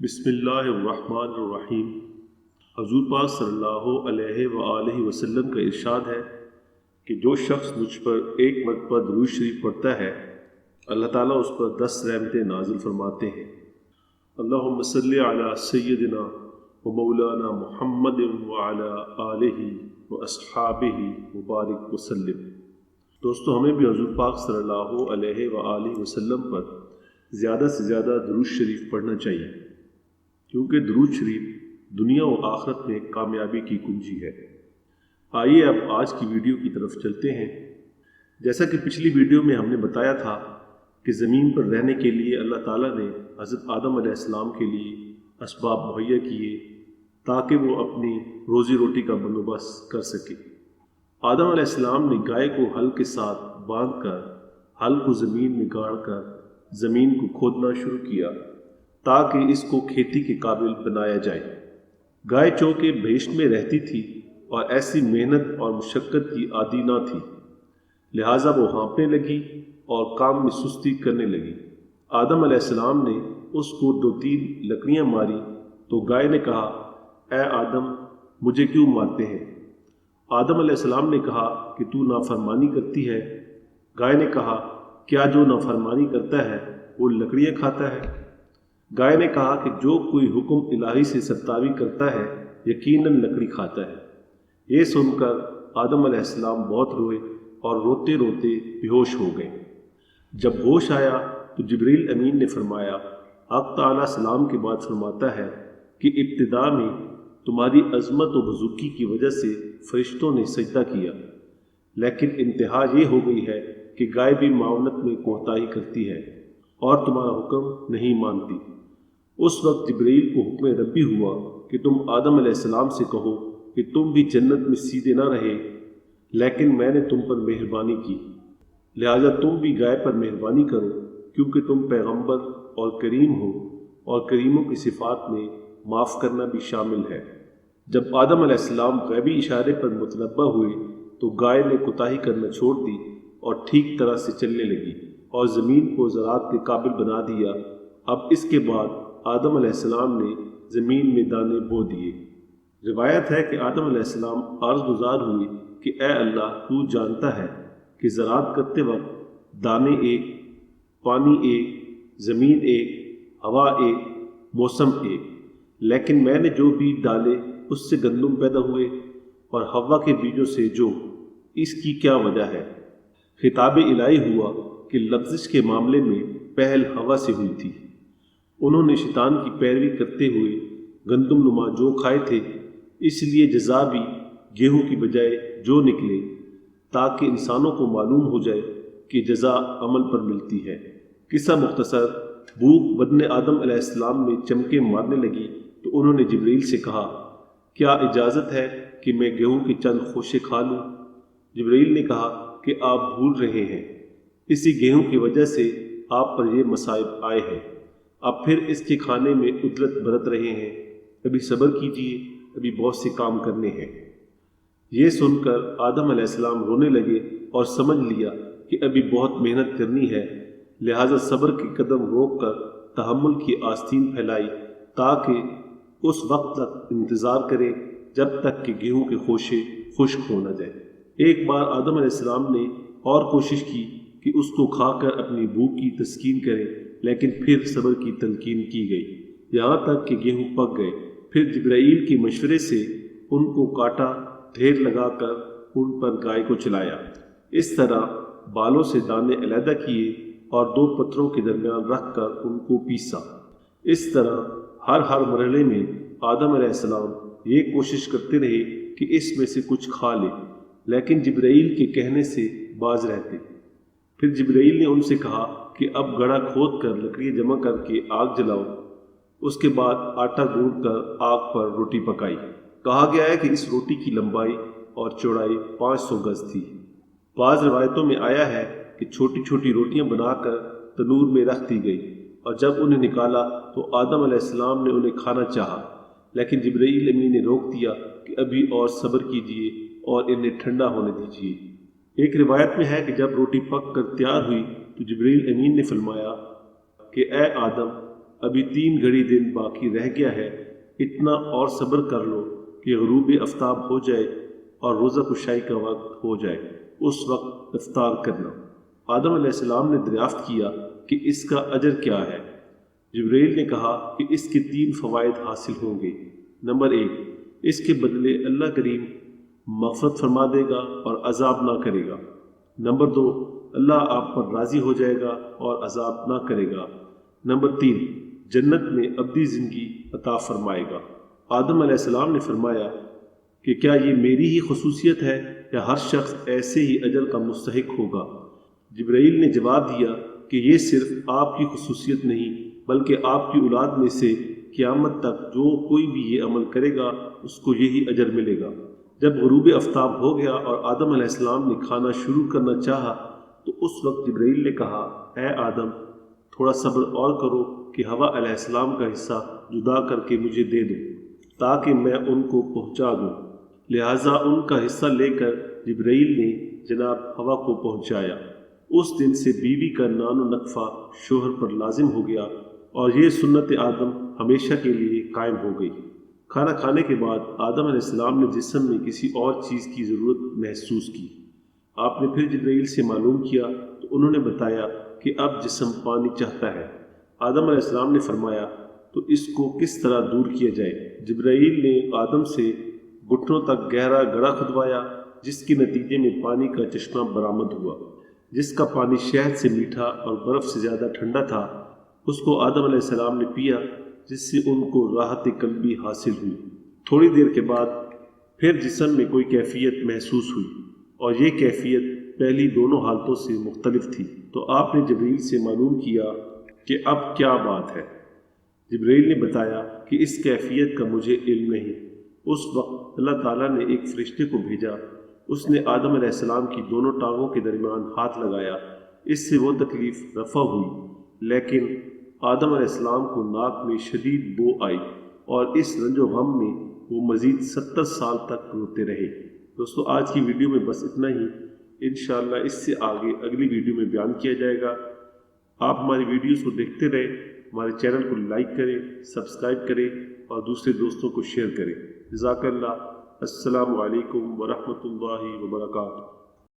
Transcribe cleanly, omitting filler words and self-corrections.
بسم اللہ الرحمن الرحیم۔ حضور پاک صلی اللہ علیہ وآلہ وسلم کا ارشاد ہے کہ جو شخص مجھ پر ایک مرتبہ درود شریف پڑھتا ہے اللہ تعالیٰ اس پر 10 رحمتیں نازل فرماتے ہیں۔ اللہم صلی علی سیدنا و مولانا محمد وعلی آلہ و اصحابہ مبارک وسلم۔ دوستو، ہمیں بھی حضور پاک صلی اللہ علیہ وآلہ وسلم پر زیادہ سے زیادہ درود شریف پڑھنا چاہیے، کیونکہ درود شریف دنیا و آخرت میں کامیابی کی کنجی ہے۔ آئیے اب آج کی ویڈیو کی طرف چلتے ہیں۔ جیسا کہ پچھلی ویڈیو میں ہم نے بتایا تھا کہ زمین پر رہنے کے لیے اللہ تعالیٰ نے حضرت آدم علیہ السلام کے لیے اسباب مہیا کیے تاکہ وہ اپنی روزی روٹی کا بندوبست کر سکے۔ آدم علیہ السلام نے گائے کو ہل کے ساتھ باندھ کر ہل کو زمین میں گاڑ کر زمین کو کھودنا شروع کیا تاکہ اس کو کھیتی کے قابل بنایا جائے۔ گائے چونکہ بہشت میں رہتی تھی اور ایسی محنت اور مشقت کی عادی نہ تھی، لہٰذا وہ ہانپنے لگی اور کام میں سستی کرنے لگی۔ آدم علیہ السلام نے اس کو 2-3 لکڑیاں ماری تو گائے نے کہا، اے آدم، مجھے کیوں مارتے ہیں؟ آدم علیہ السلام نے کہا کہ تو نافرمانی کرتی ہے۔ گائے نے کہا، کیا جو نافرمانی کرتا ہے وہ لکڑیاں کھاتا ہے؟ گائے نے کہا کہ جو کوئی حکم الہی سے سرتابی کرتا ہے یقیناً لکڑی کھاتا ہے۔ یہ سن کر آدم علیہ السلام بہت روئے اور روتے روتے بے ہوش ہو گئے۔ جب ہوش آیا تو جبریل امین نے فرمایا، حق تعالیٰ سلام کے بعد فرماتا ہے کہ ابتدا میں تمہاری عظمت و بزرگی کی وجہ سے فرشتوں نے سجدہ کیا، لیکن انتہا یہ ہو گئی ہے کہ گائے بھی معاونت میں کوتاہی کرتی ہے اور تمہارا حکم نہیں مانتی۔ اس وقت جبرائیل کو حکم ربی ہوا کہ تم آدم علیہ السلام سے کہو کہ تم بھی جنت میں سیدھے نہ رہے، لیکن میں نے تم پر مہربانی کی، لہذا تم بھی گائے پر مہربانی کرو، کیونکہ تم پیغمبر اور کریم ہو، اور کریموں کی صفات میں معاف کرنا بھی شامل ہے۔ جب آدم علیہ السلام غیبی اشارے پر متنبہ ہوئے تو گائے نے کوتاہی کرنا چھوڑ دی اور ٹھیک طرح سے چلنے لگی اور زمین کو زراعت کے قابل بنا دیا۔ اب اس کے بعد آدم علیہ السلام نے زمین میں دانے بو دیے۔ روایت ہے کہ آدم علیہ السلام عرض گزار ہوئے کہ اے اللہ، تو جانتا ہے کہ زراعت کرتے وقت دانے ایک، پانی ایک، زمین ایک، ہوا ایک، موسم ایک، لیکن میں نے جو بیج ڈالے اس سے گندم پیدا ہوئے اور ہوا کے بیجوں سے جو، اس کی کیا وجہ ہے؟ خطاب الہی ہوا کہ لغزش کے معاملے میں پہل ہوا سے ہوئی تھی۔ انہوں نے شیطان کی پیروی کرتے ہوئے گندم نما جو کھائے تھے، اس لیے جزا بھی گیہوں کی بجائے جو نکلے، تاکہ انسانوں کو معلوم ہو جائے کہ جزا عمل پر ملتی ہے۔ قصہ مختصر، بھوک بدن آدم علیہ السلام میں چمکے مارنے لگی تو انہوں نے جبرائیل سے کہا، کیا اجازت ہے کہ میں گیہوں کے چند خوشے کھا لوں؟ جبرائیل نے کہا کہ آپ بھول رہے ہیں، اسی گیہوں کی وجہ سے آپ پر یہ مصائب آئے ہیں، اب پھر اس کے کھانے میں عدلت برت رہے ہیں، ابھی صبر کیجیے، ابھی بہت سے کام کرنے ہیں۔ یہ سن کر آدم علیہ السلام رونے لگے اور سمجھ لیا کہ ابھی بہت محنت کرنی ہے، لہٰذا صبر کے قدم روک کر تحمل کی آستین پھیلائی تاکہ اس وقت تک انتظار کرے جب تک کہ گیہوں کے خوشے خشک ہو نہ جائے۔ ایک بار آدم علیہ السلام نے اور کوشش کی کہ اس کو کھا کر اپنی بھوک کی تسکین کرے، لیکن پھر صبر کی تلقین کی گئی یہاں تک کہ گیہوں پک گئے۔ پھر جبرائیل کے مشورے سے ان کو کاٹا، ڈھیر لگا کر ان پر گائے کو چلایا، اس طرح بالوں سے دانے علیحدہ کیے اور 2 پتھروں کے درمیان رکھ کر ان کو پیسا۔ اس طرح ہر مرحلے میں آدم علیہ السلام یہ کوشش کرتے رہے کہ اس میں سے کچھ کھا لے، لیکن جبرائیل کے کہنے سے باز رہتے۔ پھر جبرائیل نے ان سے کہا کہ اب گڑھا کھود کر لکڑیاں جمع کر کے آگ جلاؤ۔ اس کے بعد آٹا گوندھ کر آگ پر روٹی پکائی۔ کہا گیا ہے کہ اس روٹی کی لمبائی اور چوڑائی 500 گز تھی۔ بعض روایتوں میں آیا ہے کہ چھوٹی چھوٹی روٹیاں بنا کر تنور میں رکھ دی گئی، اور جب انہیں نکالا تو آدم علیہ السلام نے انہیں کھانا چاہا، لیکن جبرائیل امین نے روک دیا کہ ابھی اور صبر کیجیے اور انہیں ٹھنڈا ہونے دیجیے۔ ایک روایت میں ہے کہ جب روٹی پک کر تیار ہوئی تو جبرائیل امین نے فرمایا کہ اے آدم، ابھی 3 گھڑی دن باقی رہ گیا ہے، اتنا اور صبر کر لو کہ غروب آفتاب ہو جائے اور روزہ کشائی کا وقت ہو جائے، اس وقت افطار کرنا۔ آدم علیہ السلام نے دریافت کیا کہ اس کا اجر کیا ہے؟ جبرائیل نے کہا کہ اس کے 3 فوائد حاصل ہوں گے۔ نمبر 1، اس کے بدلے اللہ کریم مغفرت فرما دے گا اور عذاب نہ کرے گا۔ نمبر 2، اللہ آپ پر راضی ہو جائے گا اور عذاب نہ کرے گا۔ نمبر 3، جنت میں ابدی زندگی عطا فرمائے گا۔ آدم علیہ السلام نے فرمایا کہ کیا یہ میری ہی خصوصیت ہے یا ہر شخص ایسے ہی اجر کا مستحق ہوگا؟ جبرائیل نے جواب دیا کہ یہ صرف آپ کی خصوصیت نہیں بلکہ آپ کی اولاد میں سے قیامت تک جو کوئی بھی یہ عمل کرے گا اس کو یہی اجر ملے گا۔ جب غروب آفتاب ہو گیا اور آدم علیہ السلام نے کھانا شروع کرنا چاہا تو اس وقت جبرائیل نے کہا، اے آدم، تھوڑا صبر اور کرو کہ حوا علیہ السلام کا حصہ جدا کر کے مجھے دے دو تاکہ میں ان کو پہنچا دوں۔ لہٰذا ان کا حصہ لے کر جبرائیل نے جناب حوا کو پہنچایا۔ اس دن سے بیوی کا نان و نقفہ شوہر پر لازم ہو گیا اور یہ سنت آدم ہمیشہ کے لیے قائم ہو گئی۔ کھانا کھانے کے بعد آدم علیہ السلام نے جسم میں کسی اور چیز کی ضرورت محسوس کی۔ آپ نے پھر جبرائیل سے معلوم کیا تو انہوں نے بتایا کہ اب جسم پانی چاہتا ہے۔ آدم علیہ السلام نے فرمایا، تو اس کو کس طرح دور کیا جائے؟ جبرائیل نے آدم سے گھٹنوں تک گہرا گڑھا کھدوایا جس کے نتیجے میں پانی کا چشمہ برآمد ہوا، جس کا پانی شہد سے میٹھا اور برف سے زیادہ ٹھنڈا تھا۔ اس کو آدم علیہ السلام نے پیا جس سے ان کو راحت قلبی حاصل ہوئی۔ تھوڑی دیر کے بعد پھر جسم میں کوئی کیفیت محسوس ہوئی اور یہ کیفیت پہلی دونوں حالتوں سے مختلف تھی۔ تو آپ نے جبرائیل سے معلوم کیا کہ اب کیا بات ہے؟ جبرائیل نے بتایا کہ اس کیفیت کا مجھے علم نہیں۔ اس وقت اللہ تعالیٰ نے ایک فرشتے کو بھیجا، اس نے آدم علیہ السلام کی دونوں ٹانگوں کے درمیان ہاتھ لگایا، اس سے وہ تکلیف رفع ہوئی، لیکن آدم علیہ السلام کو ناک میں شدید بو آئی اور اس رنج و غم میں وہ مزید 70 سال تک روتے رہے۔ دوستو، آج کی ویڈیو میں بس اتنا ہی۔ انشاءاللہ اس سے آگے اگلی ویڈیو میں بیان کیا جائے گا۔ آپ ہماری ویڈیوز کو دیکھتے رہیں، ہمارے چینل کو لائک کریں، سبسکرائب کریں اور دوسرے دوستوں کو شیئر کریں۔ جزاک اللہ۔ السلام علیکم ورحمۃ اللہ وبرکاتہ۔